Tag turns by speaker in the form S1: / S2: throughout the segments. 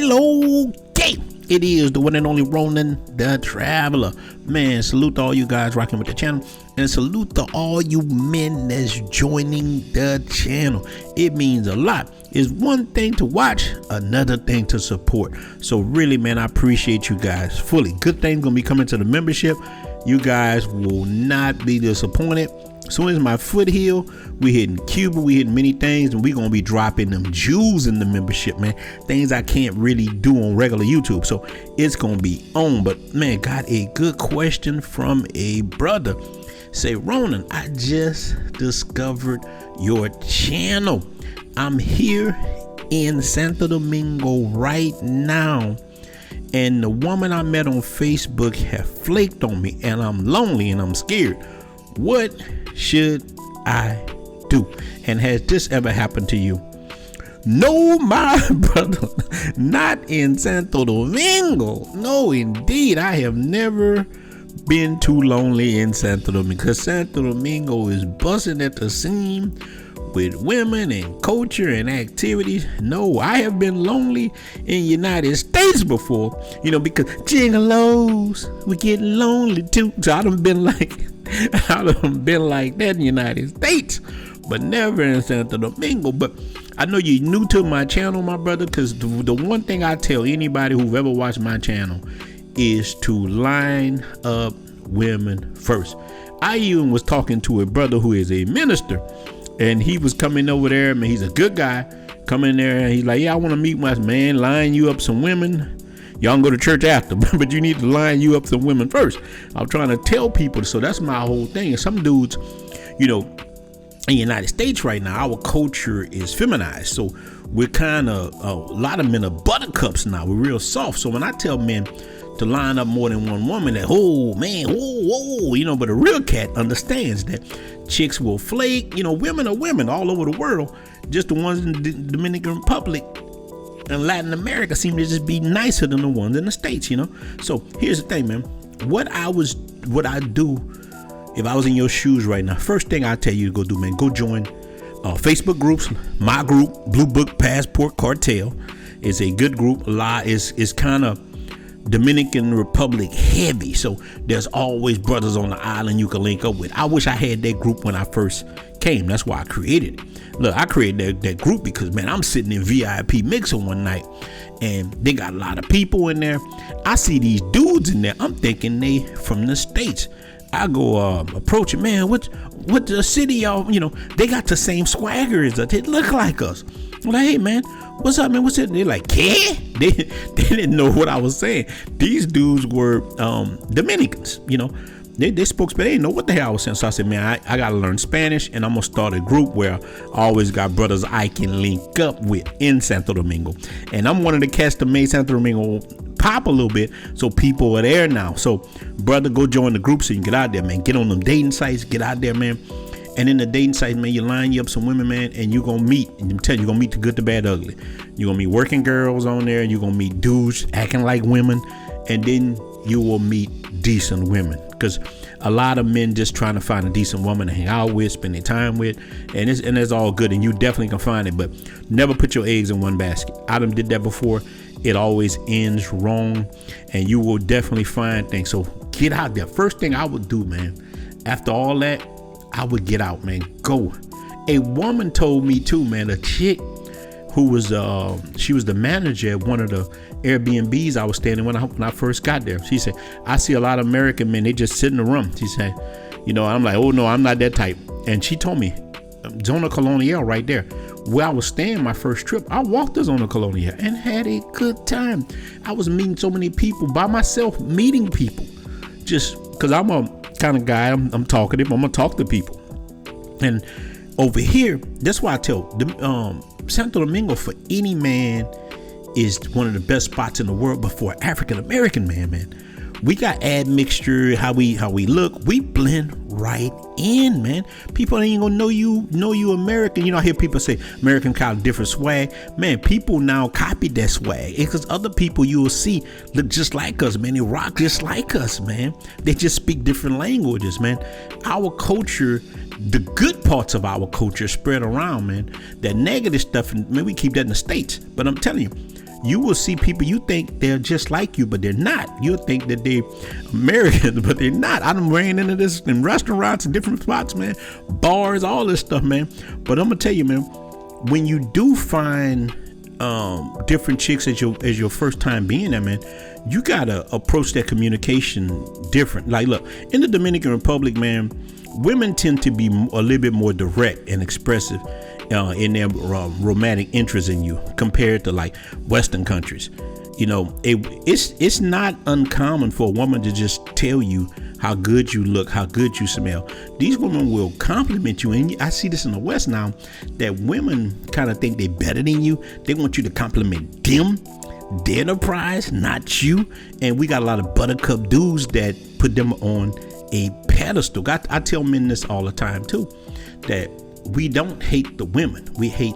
S1: relocate. It is the one and only Ronan the Traveler. Man, salute to all you guys rocking with the channel. And salute to all you men that's joining the channel. It means a lot. It's one thing to watch, another thing to support. So really, man, I appreciate you guys fully. Good things gonna be coming to the membership. You guys will not be disappointed. As soon as my foot heal, we hitting Cuba, we hitting many things, and we gonna be dropping them jewels in the membership, man. Things I can't really do on regular YouTube. So it's gonna be on. But man, got a good question from a brother. Say, Ronan, I just discovered your channel. I'm here in Santo Domingo right now, and the woman I met on Facebook have flaked on me, and I'm lonely and I'm scared. What should I do? And has this ever happened to you? No, my brother, not in Santo Domingo. No, indeed, I have never been too lonely in Santo Domingo, because Santo Domingo is busting at the seam with women and culture and activities. No, I have been lonely in United States before, because gigolos, we get lonely too. So I done been like that in the United States, but never in Santo Domingo. But I know you're new to my channel, my brother, because the one thing I tell anybody who've ever watched my channel is to line up women first. I even was talking to a brother who is a minister, and he was coming over there. I mean, he's a good guy, coming there, and he's like, yeah, I want to meet my man, line you up some women. Y'all can go to church after, but you need to line you up some women first. I'm trying to tell people. So that's my whole thing. And some dudes, in the United States right now, our culture is feminized. So we're kind of, a lot of men are buttercups now. We're real soft. So when I tell men to line up more than one woman, that, oh man, whoa, but a real cat understands that chicks will flake. Women are women all over the world. Just the ones in the Dominican Republic and Latin America seem to just be nicer than the ones in the States, So here's the thing, man. What I do if I was in your shoes right now, first thing I tell you to go do, man, go join Facebook groups. My group, Blue Book Passport Cartel, is a good group. Is kind of Dominican Republic heavy, so there's always brothers on the island you can link up with. I wish I had that group when I first came. That's why I created it. Look, I created that group because, man, I'm sitting in VIP Mixer one night, and they got a lot of people in there. I see these dudes in there. I'm thinking they from the States. I go approach it, man. What the city y'all? They got the same swagger as us. They look like us. I'm like, hey man, what's up, man? What's it? They're like, yeah. They didn't know what I was saying. These dudes were Dominicans. They spoke Spanish. They didn't know what the hell I was saying. So I said, man, I gotta learn Spanish, and I'm gonna start a group where I always got brothers I can link up with in Santo Domingo. And I'm one of the cats that made Santo Domingo pop a little bit, so people are there now. So brother, go join the group so you can get out there, man. Get on them dating sites, get out there, man. And in the dating site, man, you line you up some women, man, and you're gonna meet, and I'm telling you, you're gonna meet the good, the bad, the ugly. You're gonna meet working girls on there, you're gonna meet dudes acting like women, and then you will meet decent women, because a lot of men just trying to find a decent woman to hang out with, spend their time with, and it's all good, and you definitely can find it, but never put your eggs in one basket. I done did that before. It always ends wrong, and you will definitely find things. So get out there. First thing I would do, man, after all that, I would get out, man. Go. A woman told me too, man, a chick who was she was the manager at one of the Airbnbs I was staying in when I first got there. She said, I see a lot of American men, they just sit in the room. She said, I'm like, oh no, I'm not that type. And she told me, Zona Colonial right there, where I was staying my first trip, I walked the Zona Colonial and had a good time. I was meeting so many people by myself, meeting people, just because I'm a kind of guy, I'm talkative, I'm gonna talk to people. And over here, that's why I tell Santo Domingo, for any man, is one of the best spots in the world. But for an African American man, we got admixture, how we look, we blend right in, man. People ain't gonna know you American. I hear people say American kind of different swag. Man, people now copy that swag, because other people you will see look just like us, man. They rock just like us, man. They just speak different languages, man. Our culture, the good parts of our culture spread around, man. That negative stuff, man, we keep that in the States. But I'm telling you, you will see people you think they're just like you, but they're not. You think that they're American, but they're not. I done ran into this in restaurants and different spots, man, bars, all this stuff, man. But I'm gonna tell you, man, when you do find different chicks as your first time being there, man, you gotta approach that communication different. Like, look, in the Dominican Republic, man, women tend to be a little bit more direct and expressive in their romantic interest in you compared to like Western countries. You know, it's not uncommon for a woman to just tell you how good you look, how good you smell. These women will compliment you, and I see this in the West now, that women kind of think they're better than you. They want you to compliment them. They're the prize, not you. And we got a lot of buttercup dudes that put them on a pedestal. I tell men this all the time too, that we don't hate the women, we hate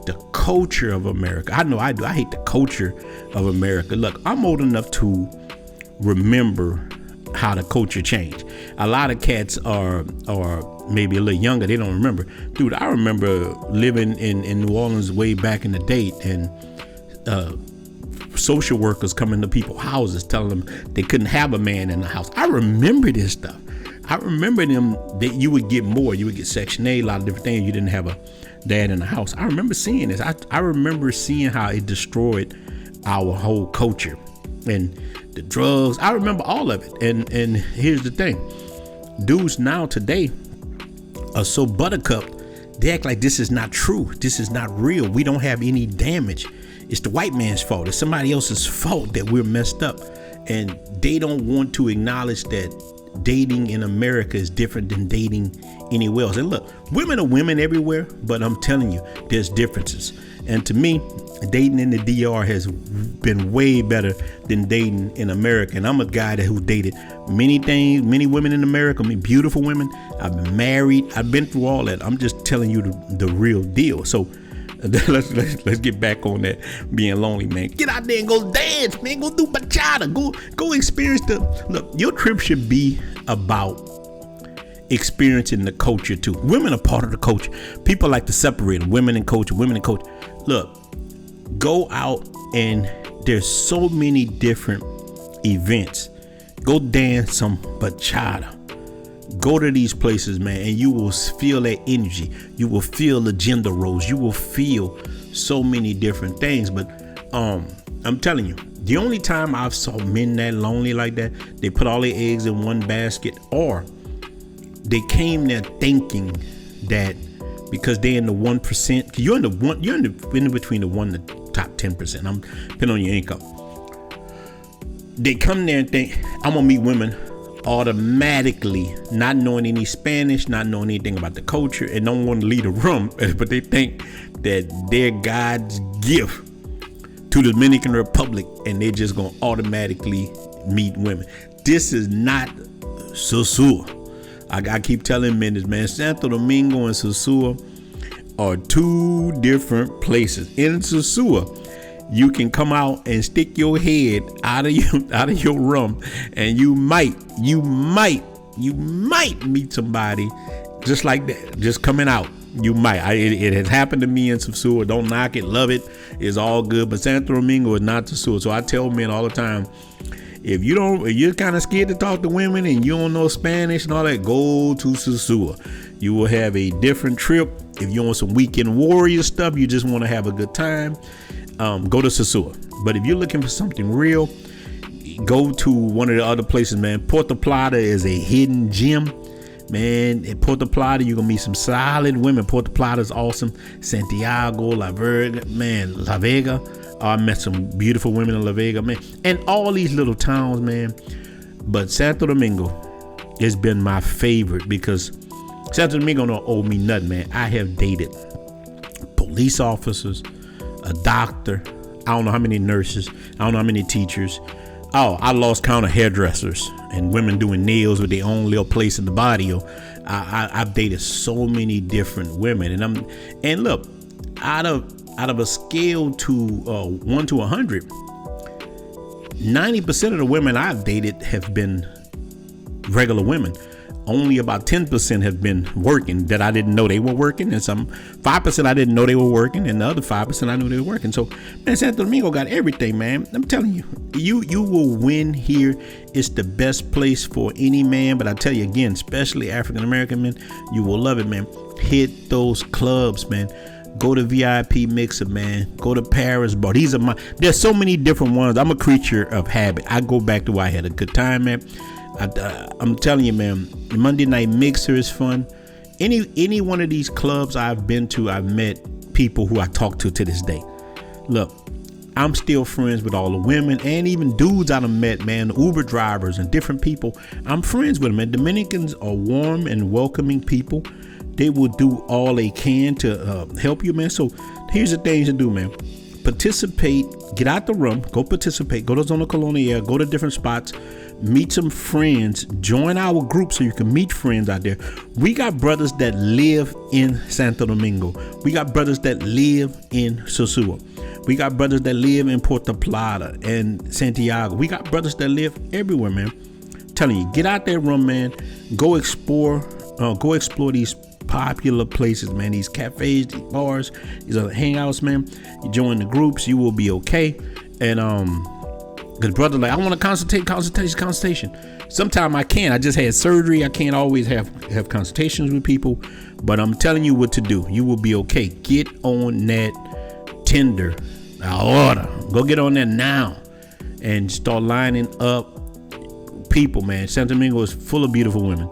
S1: the culture of America. I know I do. I hate the culture of America. Look, I'm old enough to remember how the culture changed. A lot of cats are maybe a little younger, they don't remember. Dude, I remember living in New Orleans way back in the day, and social workers coming to people's houses telling them they couldn't have a man in the house. I remember this stuff. I remember them, that you would get more. You would get Section 8, a lot of different things. You didn't have a dad in the house. I remember seeing this. I remember seeing how it destroyed our whole culture and the drugs. I remember all of it. And here's the thing. Dudes now today are so buttercupped, they act like this is not true. This is not real. We don't have any damage. It's the white man's fault. It's somebody else's fault that we're messed up. And they don't want to acknowledge that dating in America is different than dating anywhere else. And look, women are women everywhere, but I'm telling you, there's differences. And to me, dating in the DR has been way better than dating in America. And I'm a guy who dated many things, many women in America, beautiful women. I've been married. I've been through all that. I'm just telling you the real deal. So let's get back on that being lonely, man. Get out there and go dance, man. Go do bachata. Go experience look, your trip should be about experiencing the culture too. Women are part of the culture. People like to separate them, women and culture. Look, go out, and there's so many different events. Go dance some bachata. Go to these places, man, and you will feel that energy. You will feel the gender roles. You will feel so many different things. But I'm telling you, the only time I've saw men that lonely like that, they put all their eggs in one basket, or they came there thinking that because they're in the 1%, you're in between the 1 to top 10%. I'm depending on your income. They come there and think, I'm gonna meet women automatically, not knowing any Spanish, not knowing anything about the culture, and don't want to leave the room, but they think that they're God's gift to the Dominican Republic, and they're just gonna automatically meet women. This is not Sosua. I keep telling men this, man. Santo Domingo and Sosua are two different places. In Sosua, you can come out and stick your head out of your room, and you might meet somebody just like that, just coming out. You might. It has happened to me in Sosua. Don't knock it, love it. It's all good. But Santo Domingo is not Sosua. So I tell men all the time, if you're kind of scared to talk to women and you don't know Spanish and all that, go to Sosua. You will have a different trip. If you want some weekend warrior stuff, you just want to have a good time, go to Sosua. But if you're looking for something real, go to one of the other places, man. Puerto Plata is a hidden gem, man. At Puerto Plata, you're gonna meet some solid women. Puerto Plata is awesome. Santiago, La Vega. I met some beautiful women in La Vega, man. And all these little towns, man. But Santo Domingo has been my favorite because Santo Domingo don't owe me nothing, man. I have dated police officers, a doctor, I don't know how many nurses, I don't know how many teachers. Oh, I lost count of hairdressers and women doing nails with their own little place in the body. I've dated so many different women, and look, out of a scale to 1 to 100, 90% of the women I've dated have been regular women. only about 10% have been working that I didn't know they were working, and some 5% I didn't know they were working, and the other 5% I knew they were working. So, man, Santo Domingo got everything, man. I'm telling you, you will win here. It's the best place for any man, but I tell you again, especially African American men, you will love it, man. Hit those clubs, man. Go to VIP Mixer, man. Go to Paris Bar. There's so many different ones. I'm a creature of habit. I go back to where I had a good time, man. I'm telling you, man, Monday Night Mixer is fun. Any one of these clubs I've been to, I've met people who I talk to this day. Look, I'm still friends with all the women and even dudes I done met, man, the Uber drivers and different people. I'm friends with them, man. Dominicans are warm and welcoming people. They will do all they can to help you, man. So here's the things to do, man. Participate, get out the room, go participate, go to Zona Colonial, go to different spots, meet some friends, join our group so you can meet friends out there. We got brothers that live in Santo Domingo. We got brothers that live in Sosúa. We got brothers that live in Puerto Plata and Santiago. We got brothers that live everywhere, man. I'm telling you, get out that room, man. Go explore these popular places, man. These cafes, these bars, these other hangouts, man. You join the groups, you will be okay. And because brother, like, I want to consultation. Sometimes I can't. I just had surgery. I can't always have consultations with people, but I'm telling you what to do. You will be okay. Get on that Tinder. Go get on there now and start lining up people, man. Santo Domingo is full of beautiful women,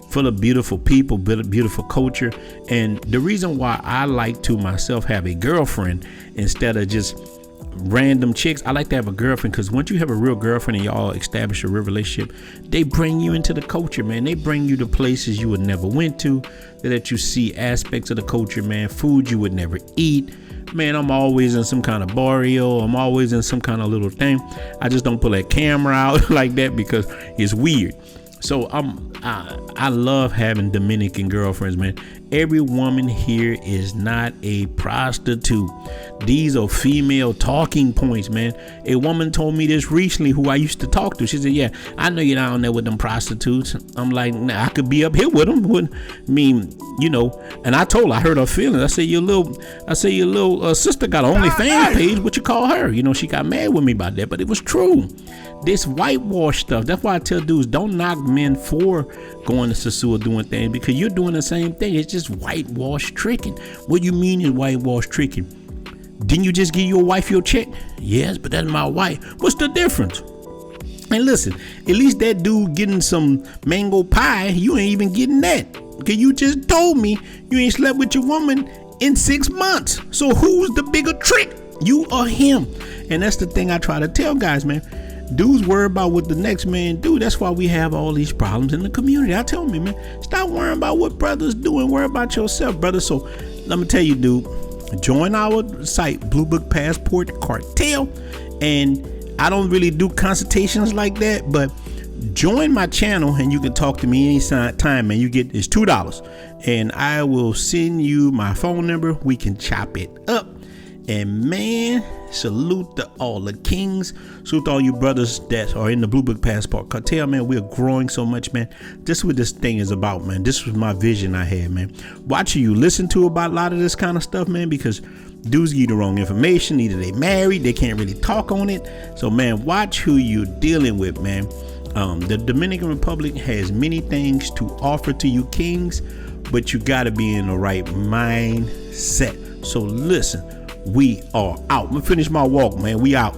S1: full of beautiful people, beautiful culture. And the reason why I like to myself have a girlfriend instead of just random chicks, I like to have a girlfriend, because once you have a real girlfriend and y'all establish a real relationship, they bring you into the culture, man. They bring you to places you would never went to, that you see aspects of the culture, man. Food you would never eat. Man, I'm always in some kind of barrio. I'm always in some kind of little thing. I just don't pull that camera out like that because it's weird. So I love having Dominican girlfriends, man. Every woman here is not a prostitute. These are female talking points, man. A woman told me this recently who I used to talk to. She said, yeah, I know you're down there with them prostitutes. I'm like, nah, I could be up here with them. I mean, you know, and I told her, I hurt her feelings. I said, your little sister got an OnlyFans page. What you call her? You know, she got mad with me about that, but it was true. This whitewash stuff. That's why I tell dudes, don't knock men for going to Sosúa doing things, because you're doing the same thing. It's just whitewash tricking. What you mean is whitewash tricking? Didn't you just give your wife your check? Yes, but that's my wife. What's the difference? And listen, at least that dude getting some mango pie, you ain't even getting that. Because you just told me you ain't slept with your woman in 6 months. So who's the bigger trick? You or him? And that's the thing I try to tell guys, man. Dudes worry about what the next man do. That's why we have all these problems in the community. I tell me, man, stop worrying about what brothers do and worry about yourself, brother. So let me tell you, dude, join our site, Blue Book Passport Cartel. And I don't really do consultations like that, but join my channel and you can talk to me anytime, man. It's $2 and I will send you my phone number. We can chop it up. And man, salute to all the kings. Salute to all you brothers that are in the Blue Book Passport Cartel, man. We're growing so much, man. This is what this thing is about, man. This was my vision I had, man. Watching you listen to about a lot of this kind of stuff, man, because dudes give you the wrong information. Either they married, they can't really talk on it. So, man, watch who you're dealing with, man. The Dominican Republic has many things to offer to you kings, but you got to be in the right mindset. So listen. We are out. I'm gonna finish my walk, man. We out.